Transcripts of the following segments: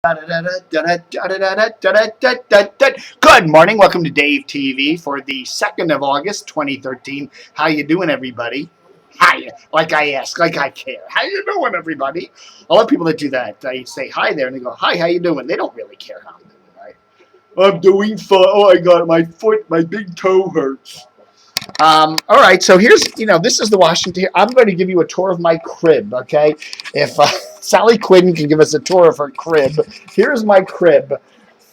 Good morning. Welcome to Dave TV for the 2nd of August, 2013. How you doing, everybody? Hi. Like I ask, like I care. How you doing, everybody? I love people that do that. I say hi there, and they go, hi, how you doing? They don't really care how I'm doing, right? I'm doing fine. Oh, I got my foot, my big toe hurts. All right, so here's, this is the Washington. I'm going to give you a tour of my crib, okay? If Sally Quinn can give us a tour of her crib, here's my crib.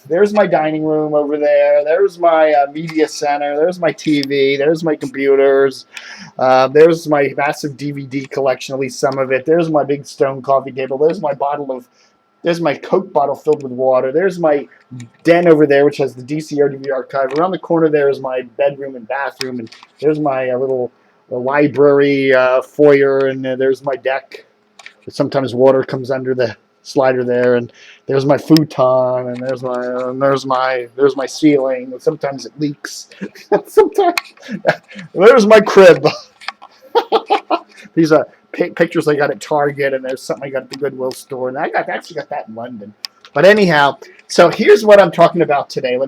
There's my dining room over there. There's my media center. There's my TV. There's my computers. There's my massive DVD collection, at least some of it. There's my big stone coffee table. There's my Coke bottle filled with water. There's my den over there, which has the DCRDV archive. Around the corner there is my bedroom and bathroom, and there's my little library foyer, and there's my deck. Sometimes water comes under the slider there, and there's my futon, and there's my ceiling. And sometimes it leaks. Sometimes there's my crib. These are pictures I got at Target, and there's something I got at the Goodwill store, and I actually got that in London. But anyhow, so here's what I'm talking about today.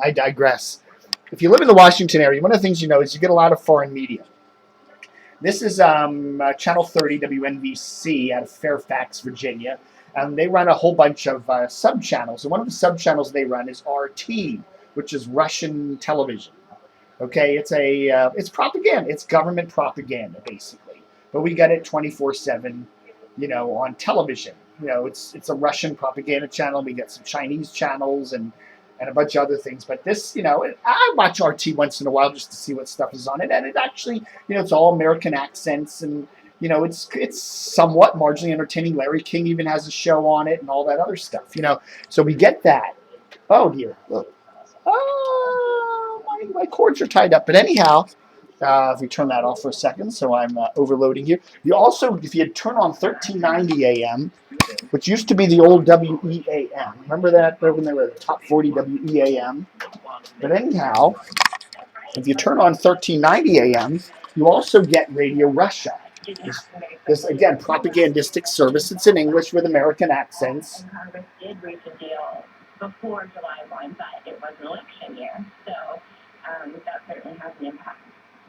I digress. If you live in the Washington area, one of the things you know is you get a lot of foreign media. This is Channel 30 WNVC out of Fairfax, Virginia, and they run a whole bunch of sub-channels. And one of the sub-channels they run is RT, which is Russian television. Okay, it's propaganda. It's government propaganda, basically. But we get it 24/7, on television. It's a Russian propaganda channel. We get some Chinese channels and a bunch of other things. But this, I watch RT once in a while just to see what stuff is on it. And it actually, it's all American accents, and it's somewhat marginally entertaining. Larry King even has a show on it and all that other stuff. So we get that. Oh dear, look. Oh, my cords are tied up. But anyhow, if we turn that off for a second, so I'm overloading here. You also, if you turn on 1390 AM, which used to be the old WEAM. Remember that when they were the top 40 WEAM? But anyhow, if you turn on 1390 AM, you also get Radio Russia. This again, propagandistic service. It's in English with American accents. Congress did reach a deal before July 1, but it was an election year, so that certainly has an impact.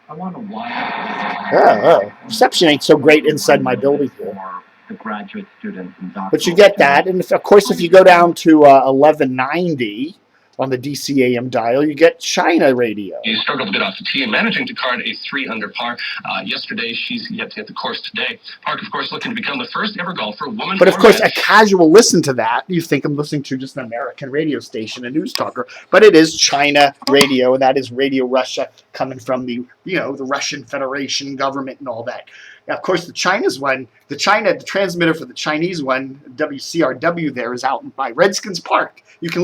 I wonder why. Reception ain't so great inside my building here. The graduate students and doctoral. But you get that, and of course, if you go down to 1190 on the DCAM dial, you get China radio. She struggled a bit off the tee and managing to card a 3 under par. Yesterday, she's yet to hit the course today. Park, of course, looking to become the first ever golfer woman. But of course, a casual listen to that, you think I'm listening to just an American radio station, a news talker. But it is China radio, and that is Radio Russia, coming from the the Russian Federation government and all that. Now, of course, the transmitter for the Chinese one, WCRW, there is out by Redskins Park. You can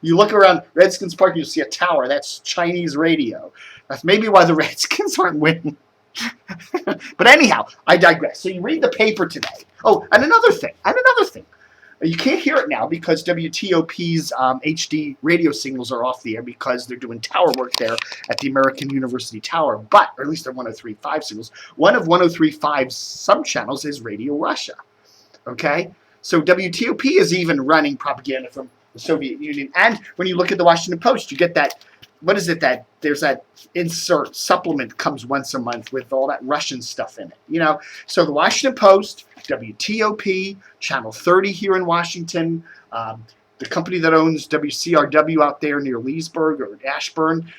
you look around Redskins Park, you see a tower. That's Chinese radio. That's maybe why the Redskins aren't winning. But anyhow, I digress. So you read the paper today. Oh, and another thing. You can't hear it now because WTOP's HD radio signals are off the air because they're doing tower work there at the American University Tower. But, or at least they're 103.5 signals. One of 103.5's sub-channels is Radio Russia. Okay? So WTOP is even running propaganda from the Soviet Union. And when you look at the Washington Post, you get that, what is it that, there's that insert supplement comes once a month with all that Russian stuff in it. So the Washington Post, WTOP, Channel 30 here in Washington, the company that owns WCRW out there near Leesburg or Ashburn,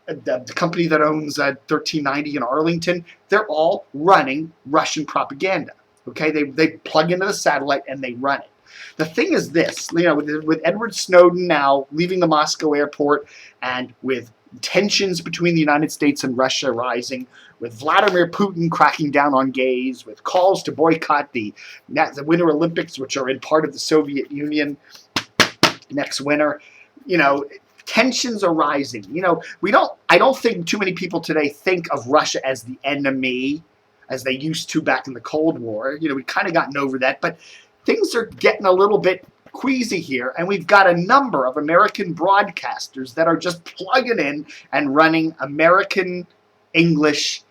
the company that owns 1390 in Arlington, they're all running Russian propaganda. Okay, they plug into the satellite and they run it. The thing is this, with Edward Snowden now leaving the Moscow airport, and with tensions between the United States and Russia rising, with Vladimir Putin cracking down on gays, with calls to boycott the Winter Olympics, which are in part of the Soviet Union next winter, tensions are rising. I don't think too many people today think of Russia as the enemy, as they used to back in the Cold War. We've kind of gotten over that, but things are getting a little bit queasy here, and we've got a number of American broadcasters that are just plugging in and running American English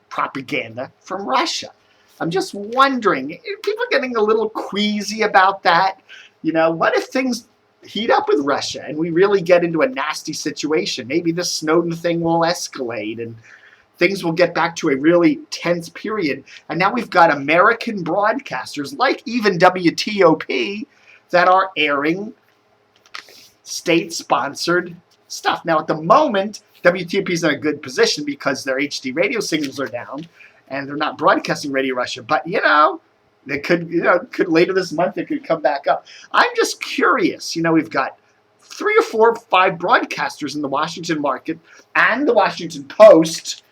propaganda from Russia. I'm just wondering, are people getting a little queasy about that? what if things heat up with Russia and we really get into a nasty situation? Maybe this Snowden thing will escalate and things will get back to a really tense period. And now we've got American broadcasters, like even WTOP, that are airing state-sponsored stuff. Now, at the moment, WTOP is in a good position because their HD radio signals are down and they're not broadcasting Radio Russia. But, they could later this month, it could come back up. I'm just curious. We've got 3 or 4 or 5 broadcasters in the Washington market and the Washington Post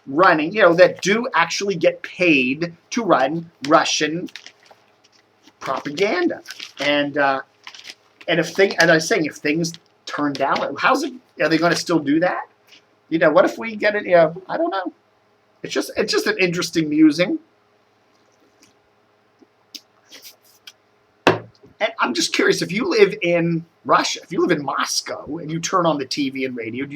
running, that do actually get paid to run Russian propaganda. And if things turn down, are they going to still do that? What if we get it? I don't know. It's just an interesting musing. And I'm just curious, if you live in Russia, if you live in Moscow and you turn on the TV and radio,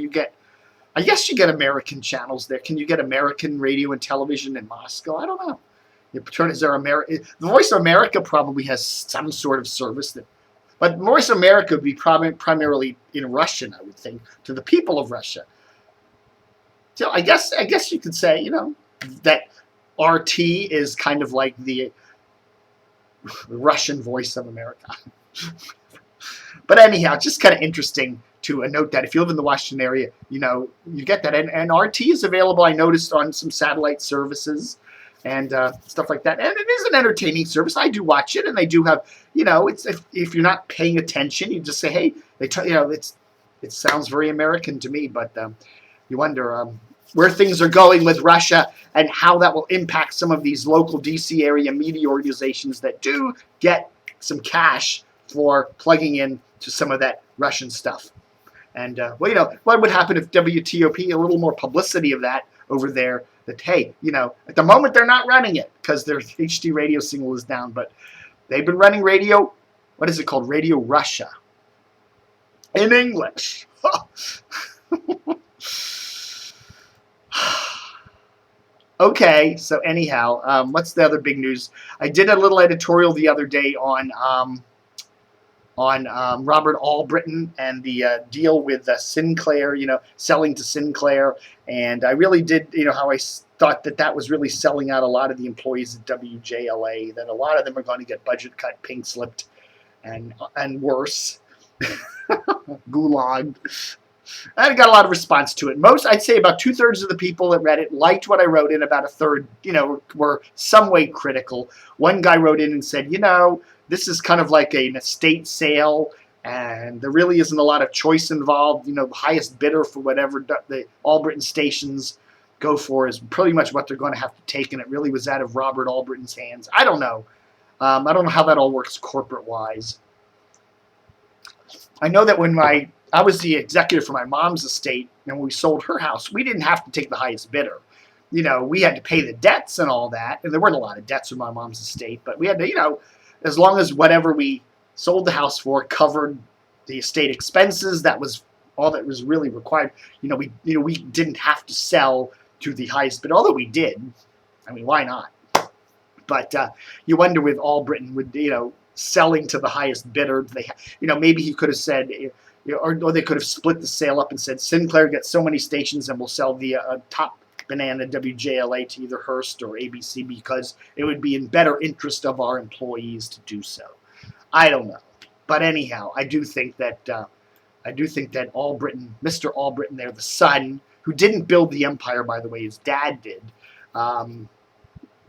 I guess you get American channels there. Can you get American radio and television in Moscow? I don't know. The Voice of America probably has some sort of service but Voice of America would be primarily in Russian, I would think, to the people of Russia. So I guess you could say, that RT is kind of like the Russian Voice of America. But anyhow, just kind of interesting to note that if you live in the Washington area, you get that. And RT is available, I noticed, on some satellite services and stuff like that. And it is an entertaining service. I do watch it, and they do have, it's if you're not paying attention, you just say, hey, it sounds very American to me. But you wonder where things are going with Russia and how that will impact some of these local D.C. area media organizations that do get some cash for plugging in to some of that Russian stuff. And, what would happen if WTOP, a little more publicity of that over there, that, hey, at the moment they're not running it because their HD radio signal is down, but they've been running radio, what is it called? Radio Russia. In English. Okay, so anyhow, what's the other big news? I did a little editorial the other day on Robert Albritton and the deal with Sinclair, selling to Sinclair. And I really did, how I thought that was really selling out a lot of the employees at WJLA, that a lot of them are going to get budget cut, pink slipped, and worse. Gulag. I got a lot of response to it. I'd say about 2/3 of the people that read it liked what I wrote in. About 1/3, were some way critical. One guy wrote in and said, this is kind of like an estate sale, and there really isn't a lot of choice involved. The highest bidder for whatever the Albritton stations go for is pretty much what they're going to have to take, and it really was out of Robert Albritton's hands. I don't know. I don't know how that all works corporate-wise. I know that when I was the executive for my mom's estate, and when we sold her house, we didn't have to take the highest bidder. We had to pay the debts and all that, and there weren't a lot of debts with my mom's estate, but we had to, as long as whatever we sold the house for covered the estate expenses, that was all that was really required. We didn't have to sell to the highest bid, although we did. I mean, why not? But you wonder with Albritton, with selling to the highest bidder, maybe he could have said, or they could have split the sale up and said Sinclair gets so many stations and we'll sell the top banana WJLA to either Hearst or ABC because it would be in better interest of our employees to do so. I don't know, but anyhow, I do think that Albritton, Mr. Albritton, there, the son who didn't build the empire, by the way, his dad did,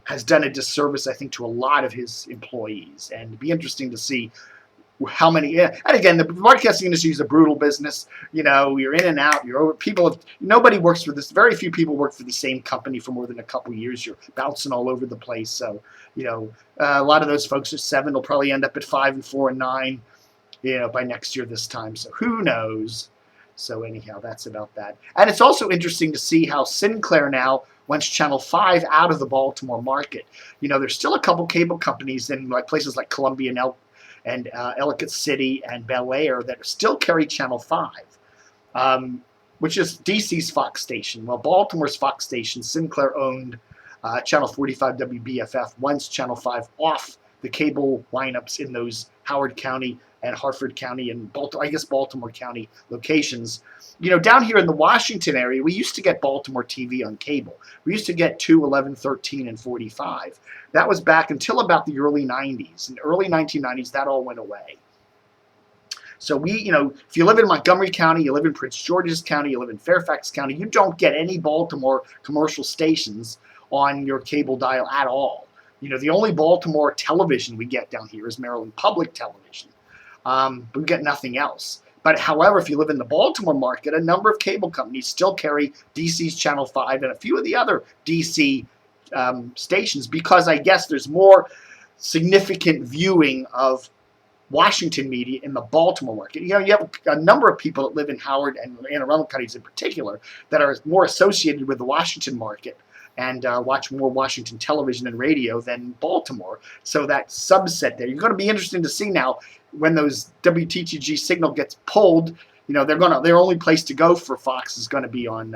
has done a disservice, I think, to a lot of his employees, and it'd be interesting to see how many. And again, the broadcasting industry is a brutal business. You're in and out. Nobody works for this. Very few people work for the same company for more than a couple years. You're bouncing all over the place. So, a lot of those folks are 7. They'll probably end up at 5 and 4 and 9, by next year this time. So who knows? So anyhow, that's about that. And it's also interesting to see how Sinclair now wants Channel 5 out of the Baltimore market. There's still a couple cable companies in places like Columbia and Ellicott City and Bel Air that still carry Channel 5, which is DC's Fox station. Well, Baltimore's Fox station, Sinclair owned Channel 45 WBFF, wants Channel 5 off the cable lineups in those Howard County and Harford County and Baltimore County locations. You know, down here in the Washington area, we used to get Baltimore TV on cable. We used to get 2, 11, 13, and 45. That was back until about the early 90s. In the early 1990s, that all went away. So if you live in Montgomery County, you live in Prince George's County, you live in Fairfax County, you don't get any Baltimore commercial stations on your cable dial at all. You know, the only Baltimore television we get down here is Maryland Public Television. We get nothing else. But however, if you live in the Baltimore market, a number of cable companies still carry DC's Channel 5 and a few of the other DC stations, because I guess there's more significant viewing of Washington media in the Baltimore market. You know, you have a number of people that live in Howard and Anne Arundel counties in particular that are more associated with the Washington market and watch more Washington television and radio than Baltimore. So that subset there, you're going to be interesting to see now when those WTTG signal gets pulled. You know, their only place to go for Fox is going to be on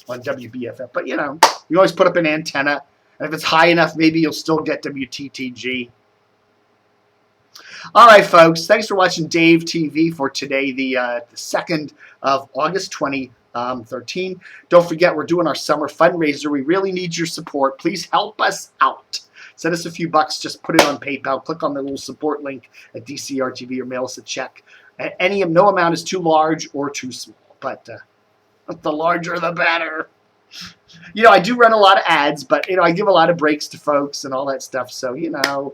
WBFF. But you know, you always put up an antenna, and if it's high enough, maybe you'll still get WTTG. All right, folks. Thanks for watching Dave TV for today, the 2nd of August, 2013. Don't forget, we're doing our summer fundraiser. We really need your support. Please help us out. Send us a few bucks. Just put it on PayPal. Click on the little support link at DCR-TV or mail us a check. No amount is too large or too small, but the larger the better. You know, I do run a lot of ads, but you know, I give a lot of breaks to folks and all that stuff. So you know,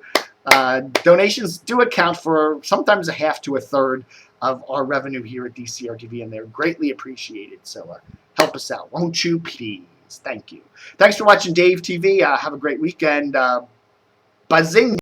donations do account for sometimes a half to a third of our revenue here at DCR-TV, and they're greatly appreciated. So help us out, won't you, please? Thank you. Thanks for watching Dave TV. Have a great weekend. Buzzing.